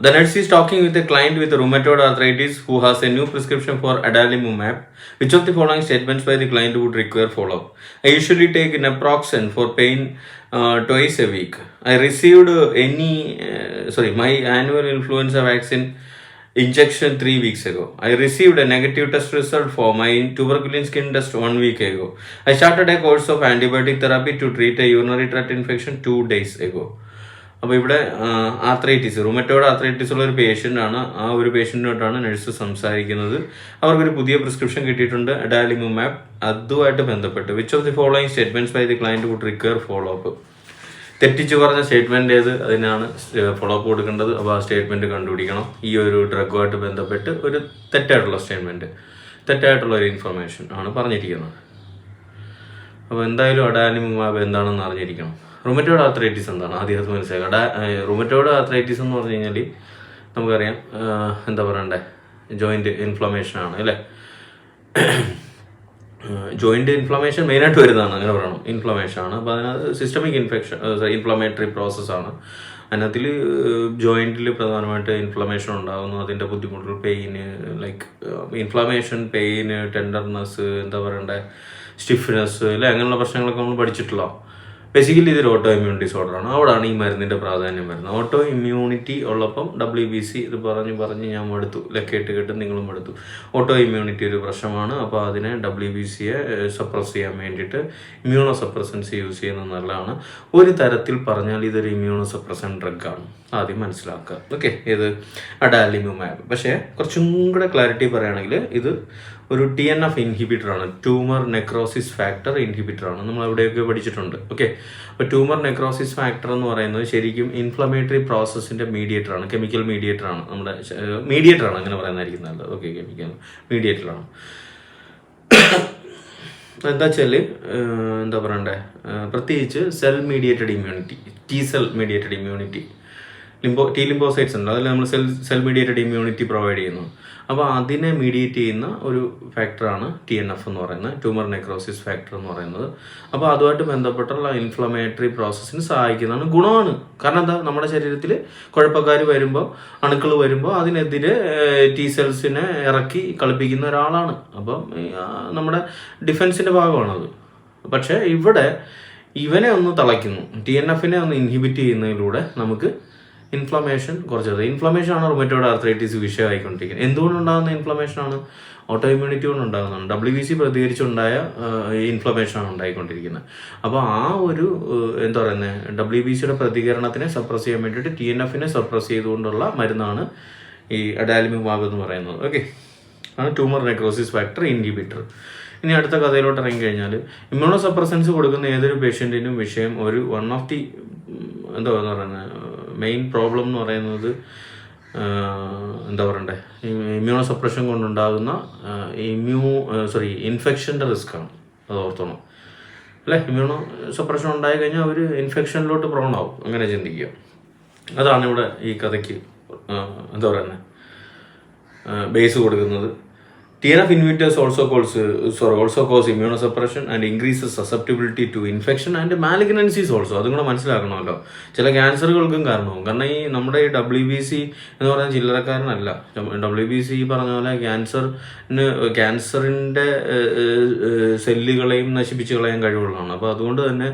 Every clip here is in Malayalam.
The nurse is talking with a client with rheumatoid arthritis who has a new prescription for adalimumab. Which of the following statements by the client would require follow-up? I usually take naproxen for pain twice a week. I received my annual influenza vaccine injection 3 weeks ago. I received a negative test result for my tuberculin skin test 1 week ago. I started a course of antibiotic therapy to treat a urinary tract infection 2 days ago. അപ്പോൾ ഇവിടെ റുമറ്റോയ്ഡ് ആർത്രൈറ്റിസ് ഉള്ള ഒരു പേഷ്യൻ്റാണ്. ആ ഒരു പേഷ്യൻറ്റുമായിട്ടാണ് നഴ്സ് സംസാരിക്കുന്നത്. അവർക്കൊരു പുതിയ പ്രിസ്ക്രിപ്ഷൻ കിട്ടിയിട്ടുണ്ട്, അഡാലിമുമാബ്. അതുമായിട്ട് ബന്ധപ്പെട്ട് which of the following statements by the client would require follow up? തെറ്റിച്ച് പറഞ്ഞ സ്റ്റേറ്റ്മെന്റ് ഏത്, അതിനാണ് ഫോളോ അപ്പ് കൊടുക്കേണ്ടത്. അപ്പോൾ ആ സ്റ്റേറ്റ്മെന്റ് കണ്ടുപിടിക്കണം. ഈ ഒരു ഡ്രഗുമായിട്ട് ബന്ധപ്പെട്ട് ഒരു തെറ്റായിട്ടുള്ള സ്റ്റേറ്റ്മെന്റ്, തെറ്റായിട്ടുള്ള ഒരു ഇൻഫർമേഷൻ ആണ് പറഞ്ഞിരിക്കുന്നത്. അപ്പോൾ എന്തായാലും അഡാലിമുമാബ് എന്താണെന്ന് അറിഞ്ഞിരിക്കണം. റുമറ്റോയ്ഡ് ആർത്രൈറ്റിസ് എന്താണ് ആദ്യം അത് മനസ്സിലാക്കുക. റുമറ്റോയ്ഡ് ആർത്രൈറ്റിസ് എന്ന് പറഞ്ഞു കഴിഞ്ഞാൽ നമുക്കറിയാം, എന്താ പറയണ്ടേ, ജോയിൻറ്റ് ഇൻഫ്ലമേഷൻ ആണ് അല്ലേ. ജോയിൻറ്റ് ഇൻഫ്ലമേഷൻ മെയിനായിട്ട് വരുന്നതാണ്, അങ്ങനെ പറയണം, ഇൻഫ്ലമേഷൻ ആണ്. അപ്പോൾ അതിനകത്ത് സിസ്റ്റമിക് ഇൻഫ്ലമേറ്ററി പ്രോസസ്സാണ്. അതിനകത്തിൽ ജോയിൻറ്റിൽ പ്രധാനമായിട്ട് ഇൻഫ്ലമേഷൻ ഉണ്ടാകുന്നു. അതിൻ്റെ ബുദ്ധിമുട്ടുകൾ, pain, like inflammation, pain, tenderness, എന്താ പറയണ്ടേ, സ്റ്റിഫ്നെസ് അല്ലെ, അങ്ങനെയുള്ള പ്രശ്നങ്ങളൊക്കെ നമ്മൾ പഠിച്ചിട്ടുള്ള. ബേസിക്കലി ഇതൊരു ഓട്ടോ ഇമ്മ്യൂൺ ഡിസോർഡറാണ്. അവിടെയാണ് ഈ മരുന്നിൻ്റെ പ്രാധാന്യം വരുന്നത്. ഓട്ടോ ഇമ്മ്യൂണിറ്റി ഉള്ളപ്പം WBC ഇത് പറഞ്ഞ് ഞാൻ മടുത്തു, കേട്ട് നിങ്ങളും മടുത്തു. ഓട്ടോ ഇമ്മ്യൂണിറ്റി ഒരു പ്രശ്നമാണ്. അപ്പോൾ അതിനെ WBCയെ സപ്രസ് ചെയ്യാൻ വേണ്ടിയിട്ട് ഇമ്മ്യൂണോ സപ്രസൻസ് യൂസ് ചെയ്യുന്നത് നല്ലതാണ്. ഒരു തരത്തിൽ പറഞ്ഞാൽ ഇതൊരു ഇമ്മ്യൂണോ സപ്രസൻ ഡ്രഗാണ്, ആദ്യം മനസ്സിലാക്കുക. ഓക്കെ, ഇത് അഡാലിമുമാബ്. പക്ഷേ കുറച്ചും കൂടെ ക്ലാരിറ്റി പറയുകയാണെങ്കിൽ ഇത് ഒരു TNF ഇൻഹിബിറ്ററാണ്, ട്യൂമർ നെക്രോസിസ് ഫാക്ടർ ഇൻഹിബിറ്ററാണ്. നമ്മൾ അവിടെയൊക്കെ പഠിച്ചിട്ടുണ്ട്. ഓക്കെ, അപ്പോൾ ട്യൂമർ നെക്രോസിസ് ഫാക്ടർ എന്ന് പറയുന്നത് ശരിക്കും ഇൻഫ്ലമേറ്ററി പ്രോസസ്സിൻ്റെ മീഡിയേറ്ററാണ്, കെമിക്കൽ മീഡിയേറ്ററാണ്, നമ്മുടെ മീഡിയേറ്ററാണ്, അങ്ങനെ പറയുന്നതായിരിക്കും നല്ലത്. ഓക്കെ, കെമിക്കൽ മീഡിയേറ്ററാണ്. എന്താ വെച്ചാൽ എന്താ പറയണ്ടേ, പ്രത്യേകിച്ച് സെൽ മീഡിയേറ്റഡ് ഇമ്മ്യൂണിറ്റി, T-സെൽ മീഡിയേറ്റഡ് ഇമ്മ്യൂണിറ്റി, T ലിംബോസൈറ്റ്സ് ഉണ്ട്, അതിൽ നമ്മൾ സെൽ മീഡിയേറ്റഡ് ഇമ്മ്യൂണിറ്റി പ്രൊവൈഡ് ചെയ്യുന്നു. അപ്പോൾ അതിനെ മീഡിയേറ്റ് ചെയ്യുന്ന ഒരു ഫാക്ടറാണ് TNF എന്ന് പറയുന്നത്, ട്യൂമർ നെക്രോസിസ് ഫാക്ടർ എന്ന് പറയുന്നത്. അപ്പോൾ അതുമായിട്ട് ബന്ധപ്പെട്ടുള്ള ഇൻഫ്ലമേറ്ററി പ്രോസസ്സിന് സഹായിക്കുന്നതാണ്, ഗുണമാണ്. കാരണം എന്താ, നമ്മുടെ ശരീരത്തിൽ കുഴപ്പക്കാർ വരുമ്പോൾ, അണുക്കൾ വരുമ്പോൾ അതിനെതിരെ T-സെൽസിനെ ഇറക്കി കളിപ്പിക്കുന്ന ഒരാളാണ്. അപ്പം നമ്മുടെ ഡിഫൻസിൻ്റെ ഭാഗമാണത്. പക്ഷേ ഇവിടെ ഇവനെ ഒന്ന് തളയ്ക്കുന്നു, TNF-നെ ഒന്ന് ഇൻഹിബിറ്റ് ചെയ്യുന്നതിലൂടെ നമുക്ക് ഇൻഫ്ലമേഷൻ കുറച്ചത്. ഇൻഫ്ലമേഷൻ ആണ് റുമറ്റോയ്ഡ് ആർത്രൈറ്റിസ് വിഷയമായിക്കൊണ്ടിരിക്കുന്നത്. എന്തുകൊണ്ടുണ്ടാകുന്ന ഇൻഫ്ലമേഷനാണ്? ഓട്ടോ ഇമ്മ്യൂണിറ്റി കൊണ്ട് ഉണ്ടാകുന്നതാണ്. WBC പ്രതികരിച്ചുണ്ടായ ഇൻഫ്ലമേഷനാണ് ഉണ്ടായിക്കൊണ്ടിരിക്കുന്നത്. അപ്പോൾ ആ ഒരു എന്താ പറയുന്നത്, WBCയുടെ പ്രതികരണത്തിനെ സപ്രസ് ചെയ്യാൻ വേണ്ടിയിട്ട് TNF-നെ സപ്രസ് ചെയ്തുകൊണ്ടുള്ള മരുന്നാണ് ഈ അഡാലിമുമാബ് എന്ന് പറയുന്നത്. ഓക്കെ, ആണ് ട്യൂമർ നെക്രോസിസ് ഫാക്ടർ ഇൻഹിബിറ്റർ. ഇനി അടുത്ത കഥയിലോട്ട് ഇറങ്ങിക്കഴിഞ്ഞാൽ, ഇമ്മ്യൂണോ സപ്രസൻസ് കൊടുക്കുന്ന ഏതൊരു പേഷ്യൻറ്റിനും വിഷയം വൺ ഓഫ് ദി എന്താ പറയുന്നത് മെയിൻ പ്രോബ്ലം എന്ന് പറയുന്നത് എന്താ പറയണ്ടേ, ഇമ്മ്യൂണോ സപ്രഷൻ കൊണ്ടുണ്ടാകുന്ന ഇൻഫെക്ഷൻ്റെ റിസ്ക്കാണ്. അത് ഓർത്തോണം അല്ലേ. ഇമ്മ്യൂണോ സപ്രഷൻ ഉണ്ടായി കഴിഞ്ഞാൽ അവർ ഇൻഫെക്ഷനിലോട്ട് പ്രോണാവും, അങ്ങനെ ചിന്തിക്കുക. അതാണ് ഇവിടെ ഈ കഥയ്ക്ക് എന്താ പറയുന്നത് ബേസ് കൊടുക്കുന്നത്. TNF inhibitors also cause immunosuppression and increases susceptibility to infection and malignancies also. അതും കൂടെ മനസ്സിലാക്കണമല്ലോ. ചില ക്യാൻസറുകൾക്കും കാരണമാകും. കാരണം ഈ നമ്മുടെ ഈ WBC എന്ന് പറയുന്ന ചില്ലറക്കാരനല്ല. WBC പറഞ്ഞ പോലെ ക്യാൻസറിൻ്റെ സെല്ലുകളെയും നശിപ്പിച്ച് കളയാൻ കഴിവുള്ളതാണ്. അപ്പോൾ അതുകൊണ്ട് തന്നെ,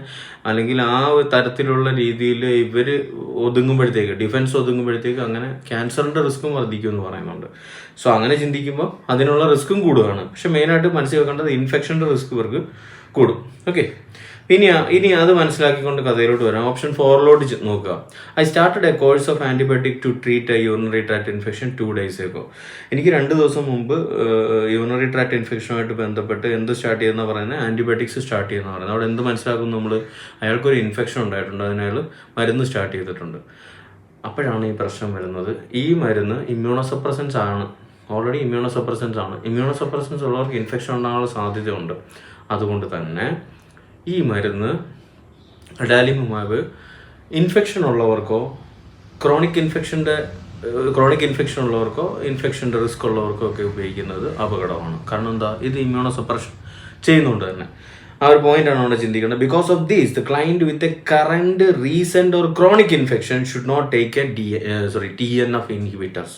അല്ലെങ്കിൽ ആ തരത്തിലുള്ള രീതിയിൽ ഇവർ ഡിഫൻസ് ഒതുങ്ങുമ്പോഴത്തേക്ക് അങ്ങനെ ക്യാൻസറിൻ്റെ റിസ്ക്കും വർദ്ധിക്കും എന്ന് പറയുന്നുണ്ട്. സോ അങ്ങനെ ചിന്തിക്കുമ്പോൾ അതിനുള്ള റിസ്ക്കും കൂടുകയാണ്. പക്ഷെ മെയിനായിട്ട് മനസ്സിൽ വെക്കേണ്ടത് ഇൻഫെക്ഷൻ്റെ റിസ്ക് ഇവർക്ക് കൂടും. ഓക്കെ, ഇനി അത് മനസ്സിലാക്കിക്കൊണ്ട് കഥയിലോട്ട് വരാം. ഓപ്ഷൻ 4 നോക്കുക. I started a course of antibiotic to treat a urinary tract infection 2 days ago. എനിക്ക് 2 ദിവസം മുമ്പ് യൂറിനറി ട്രാക്ട് ഇൻഫെക്ഷനുമായിട്ട് ബന്ധപ്പെട്ട് എന്ത് സ്റ്റാർട്ട് ചെയ്യുന്ന പറയുന്നത്, ആൻറ്റിബയോട്ടിക്സ് സ്റ്റാർട്ട് ചെയ്യുന്ന പറയുന്നത്. അവിടെ എന്ത് മനസ്സിലാക്കും നമ്മൾ, അയാൾക്കൊരു ഇൻഫെക്ഷൻ ഉണ്ടായിട്ടുണ്ട്, അതിനയാൾ മരുന്ന് സ്റ്റാർട്ട് ചെയ്തിട്ടുണ്ട്. അപ്പോഴാണ് ഈ പ്രശ്നം വരുന്നത്. ഈ മരുന്ന് ഇമ്മ്യൂണോസപ്രസൻസ് ആണ്, ഓൾറെഡി ഇമ്മ്യൂണോസപ്രസൻസ് ആണ്. ഇമ്മ്യൂണോസപ്രസൻസ് ഉള്ളവർക്ക് ഇൻഫെക്ഷൻ ഉണ്ടാകാനുള്ള സാധ്യതയുണ്ട്. അതുകൊണ്ട് തന്നെ ഈ മരുന്ന് അഡാലിമുമാബ് ഇൻഫെക്ഷൻ ഉള്ളവർക്കോ, ക്രോണിക് ഇൻഫെക്ഷൻ ഉള്ളവർക്കോ, ഇൻഫെക്ഷൻ്റെ റിസ്ക് ഉള്ളവർക്കോ ഒക്കെ ഉപയോഗിക്കുന്നത് അപകടമാണ്. കാരണം എന്താ, ഇത് ഇമ്മ്യൂണോസപ്രഷൻ ചെയ്യുന്നുണ്ട് തന്നെ. ആ ഒരു പോയിന്റാണ് അവിടെ ചിന്തിക്കേണ്ടത്. Because of these the client with a current recent or chronic infection should not take TNF inhibitors.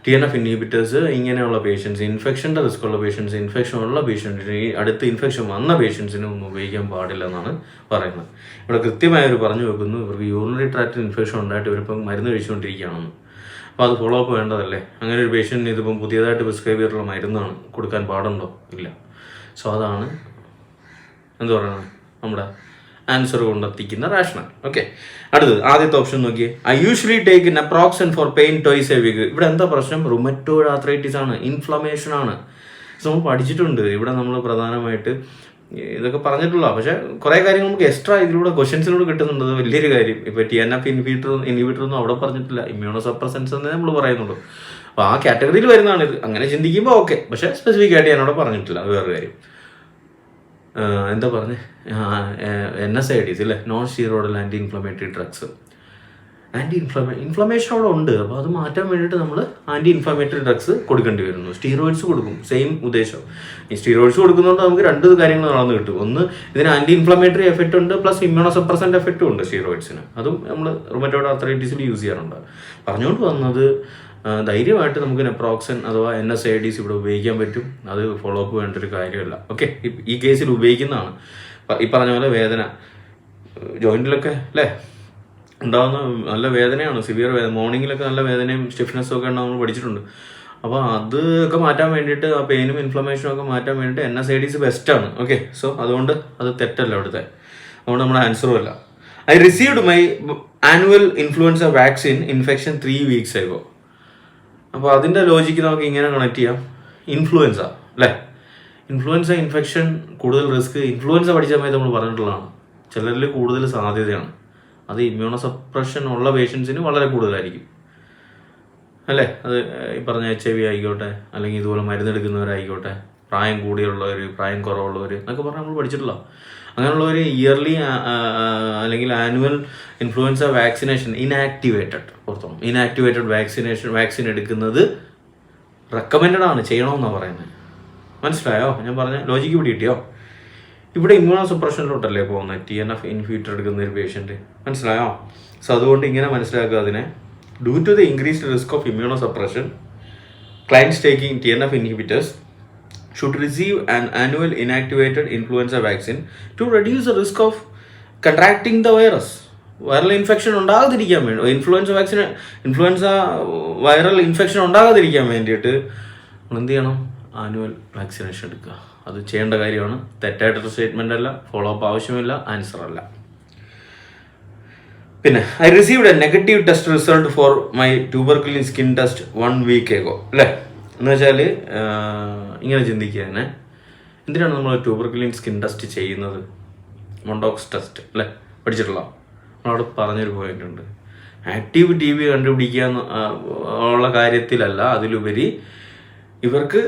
TNF inhibitors ഇങ്ങനെയുള്ള പേഷ്യൻസ്, ഇൻഫെക്ഷൻ്റെ റിസ്ക് ഉള്ള പേഷ്യൻസ്, ഇൻഫെക്ഷൻ ഉള്ള പേഷ്യൻസിന്, ഈ അടുത്ത് ഇൻഫെക്ഷൻ വന്ന പേഷ്യൻസിന് ഒന്നും ഉപയോഗിക്കാൻ പാടില്ല എന്നാണ് പറയുന്നത്. ഇവിടെ കൃത്യമായൊരു പറഞ്ഞു വെക്കുന്നു, ഇവർക്ക് യൂറിനറി ട്രാക്റ്റിൽ ഇൻഫെക്ഷൻ ഉണ്ടായിട്ട് ഇവരിപ്പം മരുന്ന് കഴിച്ചുകൊണ്ടിരിക്കുകയാണെന്ന്. അപ്പോൾ അത് ഫോളോ അപ്പ് വേണ്ടതല്ലേ? അങ്ങനെ ഒരു പേഷ്യൻറ്റിന് ഇതിപ്പം പുതിയതായിട്ട് പ്രിസ്ക്രൈബ് ചെയ്തിട്ടുള്ള മരുന്നാണ് കൊടുക്കാൻ പാടുണ്ടോ? ഇല്ല. സോ അതാണ് എന്താ പറയുന്നത് നമ്മുടെ ആൻസർ കൊണ്ടെത്തിക്കുന്ന റാഷണൽ. ഓക്കെ, അടുത്തത് ആദ്യത്തെ ഓപ്ഷൻ നോക്കിയേ. I usually take naproxen for pain twice a week. ഇവിടെ എന്താ പ്രശ്നം? റുമറ്റോയിഡ് ആർത്രൈറ്റിസ് ആണ്, ഇൻഫ്ലമേഷൻ ആണ്. നമ്മൾ പഠിച്ചിട്ടുണ്ട് ഇവിടെ. നമ്മൾ പ്രധാനമായിട്ട് ഇതൊക്കെ പറഞ്ഞിട്ടുള്ള, പക്ഷെ കുറേ കാര്യങ്ങൾ നമുക്ക് എക്സ്ട്രാ ഇതിലൂടെ ക്വസ്റ്റ്യൻസിലൂടെ കിട്ടുന്നുണ്ട്. അത് വലിയൊരു കാര്യം. ഇപ്പോൾ TNF ഇൻഹിബിറ്റർ ഒന്നും അവിടെ പറഞ്ഞിട്ടില്ല, ഇമ്മ്യൂണോ സപ്രസൻസ് എന്നേ നമ്മൾ പറയുന്നുള്ളൂ. അപ്പോൾ ആ കാറ്റഗറിയിൽ വരുന്നതാണ് ഇത്. അങ്ങനെ ചിന്തിക്കുമ്പോൾ ഓക്കെ, പക്ഷേ സ്പെസിഫിക് ആയിട്ട് ഞാനവിടെ പറഞ്ഞിട്ടില്ല. അത് വേറൊരു കാര്യം. എന്താ പറഞ്ഞേ? NSAIDs ഇല്ലേ, non steroidal anti inflammatory drugs. Inflammation അവിടെ ഉണ്ട്. അപ്പോൾ അത് മാറ്റാൻ വേണ്ടിയിട്ട് നമ്മൾ ആൻറ്റി ഇൻഫ്ലമേറ്ററി ഡ്രഗ്സ് കൊടുക്കേണ്ടി വരുന്നു. സ്റ്റീറോയിഡ്സ് കൊടുക്കും, സെയിം ഉദ്ദേശം. ഈ സ്റ്റീറോയിഡ്സ് കൊടുക്കുന്നതുകൊണ്ട് നമുക്ക് രണ്ട് കാര്യങ്ങൾ നടന്നു കിട്ടും. ഒന്ന്, ഇതിന് ആൻറ്റി ഇൻഫ്ലമേറ്ററി എഫക്റ്റ് ഉണ്ട്, പ്ലസ് ഇമ്മ്യൂണോ സപ്രസൻ്റ് എഫക്റ്റും ഉണ്ട് സ്റ്റീറോയിഡ്സിന്. അതും നമ്മൾ റുമറ്റോയിഡ് ആർത്രൈറ്റിസിൽ യൂസ് ചെയ്യാറുണ്ട്. പറഞ്ഞുകൊണ്ട് വന്നത് ധൈര്യമായിട്ട് നമുക്ക് നെപ്രോക്സൻ അഥവാ NSAIDs ഇവിടെ ഉപയോഗിക്കാൻ പറ്റും. അത് ഫോളോ അപ്പ് വേണ്ട ഒരു കാര്യമല്ല. ഓക്കെ, ഈ കേസിൽ ഉപയോഗിക്കുന്നതാണ്. ഈ പറഞ്ഞ പോലെ വേദന ജോയിൻറ്റിലൊക്കെ അല്ലേ ഉണ്ടാകുന്ന നല്ല വേദനയാണ്, സിവിയർ വേദന. മോർണിംഗിലൊക്കെ നല്ല വേദനയും സ്റ്റിഫ്നെസ്സും ഒക്കെ ഉണ്ടാവും, നമ്മൾ പഠിച്ചിട്ടുണ്ട്. അപ്പോൾ അതൊക്കെ മാറ്റാൻ വേണ്ടിയിട്ട്, ആ പെയിനും ഇൻഫ്ലമേഷനും ഒക്കെ മാറ്റാൻ വേണ്ടിയിട്ട് NSAIDs ബെസ്റ്റാണ്. ഓക്കെ, സോ അതുകൊണ്ട് അത് തെറ്റല്ല അവിടുത്തെ. അതുകൊണ്ട് നമ്മുടെ ആൻസറും അല്ല. I received my annual influenza vaccine infection 3 weeks ago. അപ്പോൾ അതിൻ്റെ ലോജിക്ക് നമുക്ക് ഇങ്ങനെ കണക്ട് ചെയ്യാം. ഇൻഫ്ലുവൻസ അല്ലേ, ഇൻഫ്ലുവൻസ ഇൻഫെക്ഷൻ കൂടുതൽ റിസ്ക്. ഇൻഫ്ലുവൻസ പഠിച്ച സമയത്ത് നമ്മൾ പറഞ്ഞിട്ടുള്ളതാണ്, ചിലരിൽ കൂടുതൽ സാധ്യതയാണ്. അത് ഇമ്മ്യൂണോ സപ്രഷൻ ഉള്ള പേഷ്യൻസിന് വളരെ കൂടുതലായിരിക്കും അല്ലേ. അത് ഈ പറഞ്ഞ HIV ആയിക്കോട്ടെ, അല്ലെങ്കിൽ ഇതുപോലെ മരുന്നെടുക്കുന്നവരായിക്കോട്ടെ, പ്രായം കൂടിയുള്ളവർ, പ്രായം കുറവുള്ളവർ എന്നൊക്കെ പറഞ്ഞാൽ നമ്മൾ പഠിച്ചിട്ടില്ല. അങ്ങനെയുള്ളവർ ഇയർലി അല്ലെങ്കിൽ annual influenza vaccination inactivated vaccine എടുക്കുന്നത് റെക്കമെൻഡഡ് ആണ്, ചെയ്യണമെന്നാണ് പറയുന്നത്. മനസ്സിലായോ ഞാൻ പറഞ്ഞ ലോജിക്ക് ഇവിടെ കിട്ടിയോ? ഇവിടെ ഇമ്മ്യൂണോ സപ്രഷനിലോട്ടല്ലേ പോകുന്നത് TNF ഇൻഹിബിറ്റർ എടുക്കുന്ന ഒരു പേഷ്യൻറ്റ്. മനസ്സിലായോ? സോ അതുകൊണ്ട് ഇങ്ങനെ മനസ്സിലാക്കുക അതിനെ. Due to the increased risk of immunosuppression, clients taking TNF inhibitors should receive an annual inactivated influenza vaccine to reduce the risk of contracting the virus. Viral infection ഉണ്ടാകാതിരിക്കാൻ വേണ്ടി, ഇൻഫ്ലുവൻസ വൈറൽ ഇൻഫെക്ഷൻ ഉണ്ടാകാതിരിക്കാൻ വേണ്ടിയിട്ട് എന്ത് ചെയ്യണം? ആനുവൽ വാക്സിനേഷൻ എടുക്കുക. അത് ചെയ്യേണ്ട കാര്യമാണ്. തെറ്റായിട്ടൊരു സ്റ്റേറ്റ്മെൻ്റ് അല്ല, ഫോളോ അപ്പ് ആവശ്യമില്ല, ആൻസർ അല്ല. പിന്നെ I received a negative test result for my tuberculin skin test 1 week ago അല്ലേ. എന്ന് വെച്ചാൽ ഇങ്ങനെ ചിന്തിക്കുക തന്നെ, എന്തിനാണ് നമ്മൾ ട്യൂബർക്കുലിൻ സ്കിൻ ടെസ്റ്റ് ചെയ്യുന്നത്? മൊണ്ടോക്സ് ടെസ്റ്റ് അല്ലേ, പഠിച്ചിട്ടുള്ള നമ്മളവിടെ പറഞ്ഞൊരു പോയിന്റ് ഉണ്ട്. ആക്റ്റീവ് TB കണ്ടുപിടിക്കുക ഉള്ള കാര്യത്തിലല്ല, അതിലുപരി ഇവർക്ക്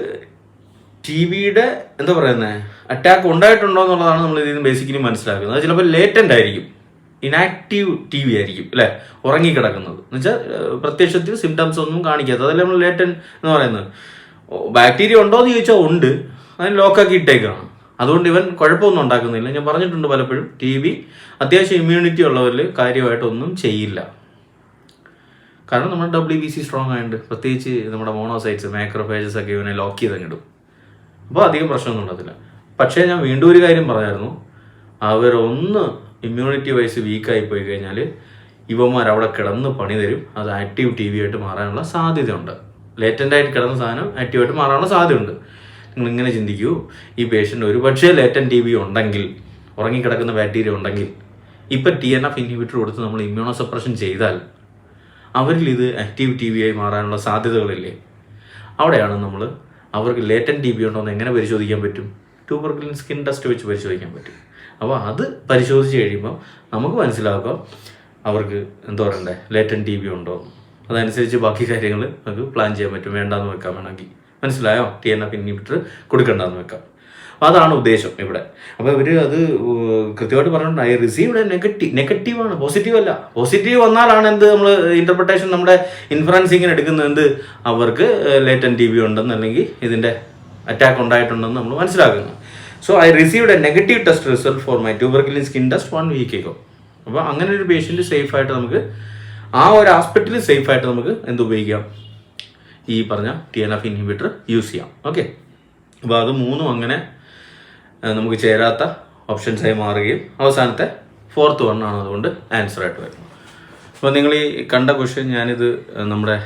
TBയുടെ എന്താ പറയുന്നത് അറ്റാക്ക് ഉണ്ടായിട്ടുണ്ടോ എന്നുള്ളതാണ് നമ്മൾ ഇതിൽ നിന്ന് ബേസിക്കലി മനസ്സിലാക്കുന്നത്. അത് ചിലപ്പോൾ ലേറ്റൻ്റ് ആയിരിക്കും, ഇനാക്റ്റീവ് TB ആയിരിക്കും അല്ലേ, ഉറങ്ങിക്കിടക്കുന്നത് എന്ന് വെച്ചാൽ പ്രത്യക്ഷത്തിൽ സിംറ്റംസ് ഒന്നും കാണിക്കാത്തത്. അതല്ലേ നമ്മൾ ലേറ്റൻ എന്ന് പറയുന്നത്. ബാക്ടീരിയ ഉണ്ടോ എന്ന് ചോദിച്ചാൽ ഉണ്ട്, അതിന് ലോക്കാക്കി ഇട്ടേക്കാണ്. അതുകൊണ്ട് ഇവൻ കുഴപ്പമൊന്നും ഉണ്ടാക്കുന്നില്ല. ഞാൻ പറഞ്ഞിട്ടുണ്ട് പലപ്പോഴും, TB അത്യാവശ്യം ഇമ്മ്യൂണിറ്റി ഉള്ളവരിൽ കാര്യമായിട്ടൊന്നും ചെയ്യില്ല. കാരണം നമ്മുടെ WBC സ്ട്രോങ് ആയതുകൊണ്ട്, പ്രത്യേകിച്ച് നമ്മുടെ മോണോസൈറ്റ്സ് മാക്രോഫേജസ് ഒക്കെ ഇവനെ ലോക്ക് ചെയ്തങ്ങിടും. അപ്പോൾ അധികം പ്രശ്നമൊന്നും ഉണ്ടാകത്തില്ല. പക്ഷേ ഞാൻ വീണ്ടും ഒരു കാര്യം പറഞ്ഞായിരുന്നു, അവരൊന്ന് ഇമ്മ്യൂണിറ്റി വൈസ് വീക്കായി പോയി കഴിഞ്ഞാൽ ഇവന്മാർ അവിടെ കിടന്ന് പണി തരും. അത് ആക്റ്റീവ് TB ആയിട്ട് മാറാനുള്ള സാധ്യതയുണ്ട്. ലേറ്റൻ്റായിട്ട് കിടന്ന സാധനം ആക്റ്റീവായിട്ട് മാറാനുള്ള സാധ്യതയുണ്ട്. നിങ്ങളിങ്ങനെ ചിന്തിക്കൂ, ഈ പേഷ്യൻ്റ് ഒരു പക്ഷേ ലേറ്റൻ്റ് TB ഉണ്ടെങ്കിൽ, ഉറങ്ങിക്കിടക്കുന്ന ബാക്ടീരിയ ഉണ്ടെങ്കിൽ, ഇപ്പം TNF ഇൻഹിബിറ്റർ കൊടുത്ത് നമ്മൾ ഇമ്മ്യൂണോ സപ്രഷൻ ചെയ്താൽ അവരിൽ ഇത് ആക്റ്റീവ് TB ആയി മാറാനുള്ള സാധ്യതകളില്ലേ? അവിടെയാണ് നമ്മൾ അവർക്ക് ലേറ്റൻ്റ് TB ഉണ്ടോ എന്ന് എങ്ങനെ പരിശോധിക്കാൻ പറ്റും? ട്യൂബർക്കുലിൻ സ്കിൻ ടെസ്റ്റ് വെച്ച് പരിശോധിക്കാൻ പറ്റും. അപ്പോൾ അത് പരിശോധിച്ച് കഴിയുമ്പോൾ നമുക്ക് മനസ്സിലാക്കുക അവർക്ക് എന്താ പറയണ്ടേ, ലേറ്റൻ്റ് TB ഉണ്ടോ. അതനുസരിച്ച് ബാക്കി കാര്യങ്ങൾ നമുക്ക് പ്ലാൻ ചെയ്യാൻ പറ്റും. വേണ്ടാന്ന് വെക്കാം വേണമെങ്കിൽ. മനസ്സിലായോ? TNF ഇൻഹിബിറ്റർ കൊടുക്കണ്ടെന്ന് വെക്കാം. അപ്പോൾ അതാണ് ഉദ്ദേശം ഇവിടെ. അപ്പോൾ ഇവർ അത് കൃത്യമായിട്ട് പറഞ്ഞിട്ടുണ്ട്. ഐ റിസീവ്ഡ് നെഗറ്റീവാണ്, പോസിറ്റീവ് അല്ല. പോസിറ്റീവ് വന്നാലാണ് എന്ത് നമ്മൾ ഇൻ്റർപ്രിട്ടേഷൻ, നമ്മുടെ ഇൻഫറൻസിങ്ങിന് എടുക്കുന്നത് എന്ത്, അവർക്ക് ലേറ്റൻ്റ് TB ഉണ്ടെന്ന് അല്ലെങ്കിൽ ഇതിൻ്റെ അറ്റാക്ക് ഉണ്ടായിട്ടുണ്ടെന്ന് നമ്മൾ മനസ്സിലാക്കുന്നത്. So I received a negative test result for my tuberculin skin test 1 week ago. അപ്പോൾ അങ്ങനെ ഒരു പേഷ്യൻറ്റ് സേഫായിട്ട് നമുക്ക് ആ ഒരു ആസ്പെക്റ്റിൽ സേഫായിട്ട് നമുക്ക് എന്ത് ഉപയോഗിക്കാം, ഈ പറഞ്ഞ TNF ഇൻഹിബിറ്റർ യൂസ് ചെയ്യാം. ഓക്കെ, അപ്പോൾ അത് മൂന്നും അങ്ങനെ നമുക്ക് ചേരാത്ത ഓപ്ഷൻസായി മാറുകയും അവസാനത്തെ 4th one ആണ് അതുകൊണ്ട് ആൻസർ ആയിട്ട് വരുന്നത്. അപ്പോൾ നിങ്ങൾ ഈ കണ്ട ക്വസ്റ്റ്യൻ ഞാനിത് നമ്മുടെ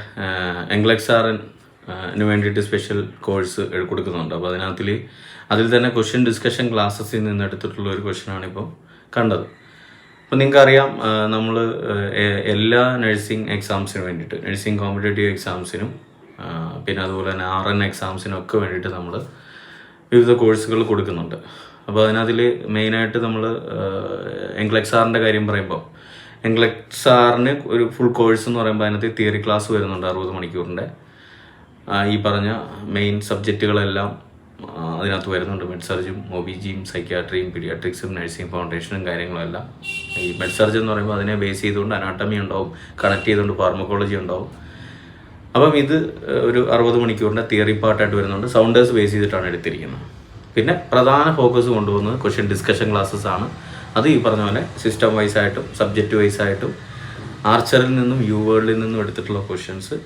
എംഗ്ലക്സാറിന് വേണ്ടിയിട്ട് സ്പെഷ്യൽ കോഴ്സ് കൊടുക്കുന്നുണ്ട്. അപ്പോൾ അതിൽ തന്നെ ക്വസ്റ്റ്യൻ ഡിസ്കഷൻ ക്ലാസ്സസിൽ നിന്ന് എടുത്തിട്ടുള്ള ഒരു ക്വസ്റ്റ്യനാണ് ഇപ്പോൾ കണ്ടത്. അപ്പോൾ നിങ്ങൾക്കറിയാം, നമ്മൾ എല്ലാ നഴ്സിംഗ് എക്സാംസിന് വേണ്ടിയിട്ട്, നഴ്സിംഗ് കോമ്പറ്റേറ്റീവ് എക്സാംസിനും പിന്നെ അതുപോലെ തന്നെ RN എക്സാംസിനും ഒക്കെ വേണ്ടിയിട്ട് നമ്മൾ വിവിധ കോഴ്സുകൾ കൊടുക്കുന്നുണ്ട്. അപ്പോൾ അതിനതിൽ മെയിനായിട്ട് നമ്മൾ എംഗ്ലക്സാറിൻ്റെ കാര്യം പറയുമ്പോൾ, എംഗ്ലക്സാറിന് ഒരു ഫുൾ കോഴ്സ് എന്ന് പറയുമ്പോൾ അതിനകത്ത് തിയറി ക്ലാസ് വരുന്നുണ്ട് 60 മണിക്കൂറിൻ്റെ. ഈ പറഞ്ഞ മെയിൻ സബ്ജക്റ്റുകളെല്ലാം അതിനകത്ത് വരുന്നുണ്ട്. മെഡ്സർജും OBGയും സൈക്യാട്രിയും പീഡിയാട്രിക്സും നഴ്സിംഗ് ഫൗണ്ടേഷനും കാര്യങ്ങളെല്ലാം. ഈ മെഡ്സർജ് എന്ന് പറയുമ്പോൾ അതിനെ ബേസ് ചെയ്തുകൊണ്ട് അനാട്ടമി ഉണ്ടാവും, കണക്ട് ചെയ്തുകൊണ്ട് ഫാർമക്കോളജി ഉണ്ടാവും. അപ്പം ഇത് ഒരു 60 മണിക്കൂറിൻ്റെ തിയറി പാർട്ടായിട്ട് വരുന്നുണ്ട്. സൗണ്ടേഴ്സ് ബേസ് ചെയ്തിട്ടാണ് എടുത്തിരിക്കുന്നത്. പിന്നെ പ്രധാന ഫോക്കസ് കൊണ്ടുപോകുന്നത് ക്വസ്റ്റ്യൻ ഡിസ്കഷൻ ക്ലാസ്സസ് ആണ്. അത് ഈ പറഞ്ഞ പോലെ സിസ്റ്റം വൈസ് ആയിട്ടും സബ്ജക്റ്റ് വൈസ് ആയിട്ടും ആർച്ചറിൽ നിന്നും വേർഡിൽ നിന്നും എടുത്തിട്ടുള്ള ക്വസ്റ്റ്യൻസ്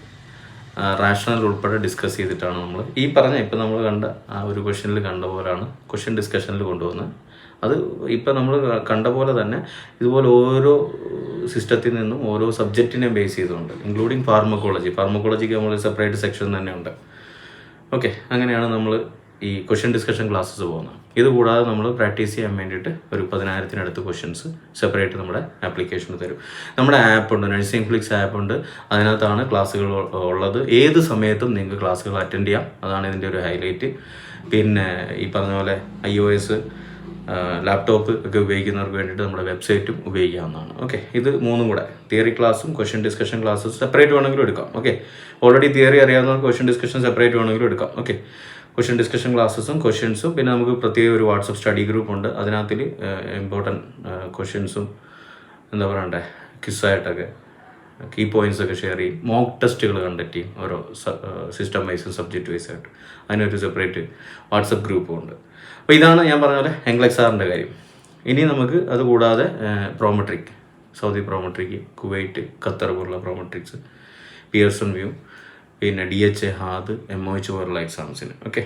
റാഷണൽ ഉൾപ്പെടെ ഡിസ്കസ് ചെയ്തിട്ടാണ് നമ്മൾ ഈ പറഞ്ഞ ഇപ്പം നമ്മൾ കണ്ട ആ ഒരു ക്വസ്റ്റ്യനിൽ കണ്ട പോലെയാണ് ക്വസ്റ്റ്യൻ ഡിസ്കഷനിൽ കൊണ്ടുപോകുന്നത്. അത് ഇപ്പം നമ്മൾ കണ്ട പോലെ തന്നെ ഇതുപോലെ ഓരോ സിസ്റ്റത്തിൽ നിന്നും ഓരോ സബ്ജക്റ്റിനെ ബേസ് ചെയ്തുകൊണ്ട്, ഇൻക്ലൂഡിങ് ഫാർമക്കോളജിക്ക് നമ്മൾ സെപ്പറേറ്റ് സെക്ഷൻ തന്നെ ഉണ്ട്. ഓക്കെ, അങ്ങനെയാണ് നമ്മൾ ഈ ക്വസ്റ്റ്യൻ ഡിസ്കഷൻ ക്ലാസ്സസ് പോകുന്നത്. ഇത് കൂടാതെ നമ്മൾ പ്രാക്ടീസ് ചെയ്യാൻ വേണ്ടിയിട്ട് ഒരു 10,000-അടുത്ത് ക്വസ്റ്റ്യൻസ് സെപ്പറേറ്റ് നമ്മുടെ ആപ്ലിക്കേഷന് തരും. നമ്മുടെ ആപ്പുണ്ട്, നഴ്സിംഗ് ഫ്ലിക്സ് ആപ്പുണ്ട്. അതിനകത്താണ് ക്ലാസ്സുകൾ ഉള്ളത്. ഏത് സമയത്തും നിങ്ങൾക്ക് ക്ലാസ്സുകൾ അറ്റൻഡ് ചെയ്യാം. അതാണ് ഇതിൻ്റെ ഒരു ഹൈലൈറ്റ്. പിന്നെ ഈ പറഞ്ഞ പോലെ iOS ലാപ്ടോപ്പ് ഒക്കെ ഉപയോഗിക്കുന്നവർക്ക് വേണ്ടിയിട്ട് നമ്മുടെ വെബ്സൈറ്റും ഉപയോഗിക്കാവുന്നതാണ്. ഓക്കെ, ഇത് മൂന്നും കൂടെ തിയറി ക്ലാസ്സും ക്വസ്റ്റ്യൻ ഡിസ്കഷൻ ക്ലാസ്സും സെപ്പറേറ്റ് വേണമെങ്കിലും എടുക്കാം. ഓക്കെ, ഓൾറെഡി തിയറി അറിയാവുന്നവർക്ക് ക്വസ്റ്റ്യൻ ഡിസ്കഷൻ സെപ്പറേറ്റ് വേണമെങ്കിലും എടുക്കാം. ഓക്കെ, ക്വസ്റ്റ്യൻ ഡിസ്കഷൻ ക്ലാസ്സസും ക്വസ്റ്റ്യൻസും പിന്നെ നമുക്ക് പ്രത്യേക ഒരു വാട്സപ്പ് സ്റ്റഡി ഗ്രൂപ്പ് ഉണ്ട്. അതിനകത്തിൽ ഇമ്പോർട്ടൻറ്റ് ക്വസ്റ്റ്യൻസും എന്താ പറയണ്ടേ ക്വിസായിട്ടൊക്കെ കീ പോയിൻറ്റ്സ് ഒക്കെ ഷെയർ ചെയ്യും. മോക്ക് ടെസ്റ്റുകൾ കണ്ടക്ട് ചെയ്യും ഓരോ സിസ്റ്റം വൈസും സബ്ജക്റ്റ് വൈസായിട്ട്. അതിനൊരു സെപ്പറേറ്റ് വാട്സപ്പ് ഗ്രൂപ്പും ഉണ്ട്. അപ്പോൾ ഇതാണ് ഞാൻ പറഞ്ഞ പോലെ എംഗ്ലക്സാറിൻ്റെ കാര്യം. ഇനി നമുക്ക് അതുകൂടാതെ പ്രോമെട്രിക്, സൗദി പ്രോമെട്രിക്ക്, കുവൈറ്റ്, ഖത്തർ പോലുള്ള പ്രോമെട്രിക്സ്, പിയർസൺ വ്യൂ, പിന്നെ DHA, HAD, MOH പോലുള്ള എക്സാംസിന് ഓക്കെ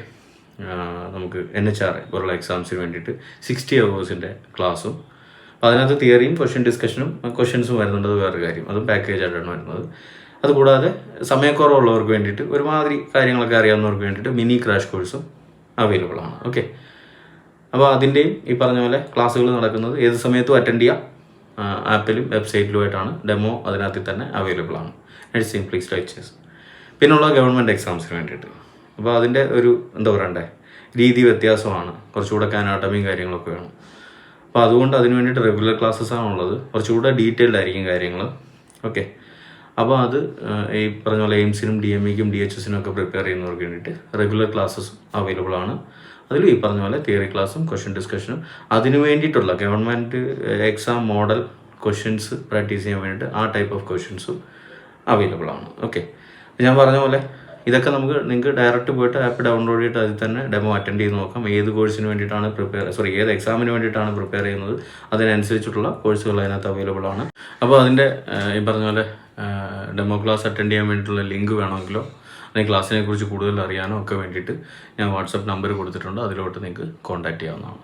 നമുക്ക് NHRA പോലുള്ള എക്സാംസിന് വേണ്ടിയിട്ട് 60 hours ക്ലാസ്സും. അപ്പോൾ അതിനകത്ത് തിയറിയും ക്വസ്റ്റ്യൻ ഡിസ്കഷനും ക്വസ്റ്റ്യൻസും വരുന്നുണ്ട്. അത് വേറെ കാര്യം, അതും പാക്കേജായിട്ടാണ് വരുന്നത്. അതുകൂടാതെ സമയക്കുറവുള്ളവർക്ക് വേണ്ടിയിട്ട് ഒരുമാതിരി കാര്യങ്ങളൊക്കെ അറിയാവുന്നവർക്ക് വേണ്ടിയിട്ട് മിനി ക്രാഷ് കോഴ്സും അവൈലബിൾ ആണ്. ഓക്കെ, അപ്പോൾ അതിൻ്റെയും ഈ പറഞ്ഞ പോലെ ക്ലാസ്സുകൾ നടക്കുന്നത് ഏത് സമയത്തും അറ്റൻഡ് ചെയ്യാം. ആപ്പിലും വെബ്സൈറ്റിലുമായിട്ടാണ്. ഡെമോ അതിനകത്ത് തന്നെ അവൈലബിൾ ആണ്. Nursing flix lectures. പിന്നുള്ള ഗവൺമെൻറ് എക്സാംസിന് വേണ്ടിയിട്ട്. അപ്പോൾ അതിൻ്റെ ഒരു എന്താ പറയണ്ടേ രീതി വ്യത്യാസമാണ്. കുറച്ചുകൂടെ അനാട്ടമിയും കാര്യങ്ങളൊക്കെ വേണം. അപ്പോൾ അതുകൊണ്ട് അതിന് വേണ്ടിയിട്ട് റെഗുലർ ക്ലാസ്സസാണ് ഉള്ളത്. കുറച്ചുകൂടെ ഡീറ്റെയിൽഡ് ആയിരിക്കും കാര്യങ്ങൾ. ഓക്കെ, അപ്പോൾ അത് ഈ പറഞ്ഞ പോലെ എയിംസിനും DMEക്കും DHSനും ഒക്കെ പ്രിപ്പയർ ചെയ്യുന്നവർക്ക് വേണ്ടിയിട്ട് റെഗുലർ ക്ലാസ്സസ് അവൈലബിൾ ആണ്. അതിൽ ഈ പറഞ്ഞ പോലെ തിയറി ക്ലാസ്സും ക്വസ്റ്റ്യൻ ഡിസ്കഷനും അതിന് വേണ്ടിയിട്ടുള്ള government exam model questions practice ചെയ്യാൻ വേണ്ടിയിട്ട് ആ ടൈപ്പ് ഓഫ് ക്വസ്റ്റ്യൻസും അവൈലബിൾ ആണ്. ഓക്കെ, ഞാൻ പറഞ്ഞ പോലെ ഇതൊക്കെ നിങ്ങൾക്ക് ഡയറക്റ്റ് പോയിട്ട് ആപ്പ് ഡൗൺലോഡ് ചെയ്തിട്ട് അതിൽ തന്നെ ഡെമോ അറ്റൻഡ് ചെയ്ത് നോക്കാം. ഏത് കോഴ്സിന് വേണ്ടിയിട്ടാണ് ഏത് എക്സാമിന് വേണ്ടിയിട്ടാണ് പ്രിപ്പയർ ചെയ്യുന്നത് അതിനനുസരിച്ചിട്ടുള്ള കോഴ്സുകൾ അതിനകത്ത് അവൈലബിൾ ആണ്. അപ്പോൾ അതിൻ്റെ ഈ പറഞ്ഞ പോലെ ഡെമോ ക്ലാസ് അറ്റൻഡ് ചെയ്യാൻ വേണ്ടിയിട്ടുള്ള ലിങ്ക് വേണമെങ്കിലോ അല്ലെങ്കിൽ ക്ലാസ്സിനെ കുറിച്ച് കൂടുതൽ അറിയാനോ ഒക്കെ വേണ്ടിയിട്ട് ഞാൻ വാട്സപ്പ് നമ്പർ കൊടുത്തിട്ടുണ്ട്. അതിലോട്ട് നിങ്ങൾക്ക് കോൺടാക്റ്റ് ചെയ്യാവുന്നതാണ്.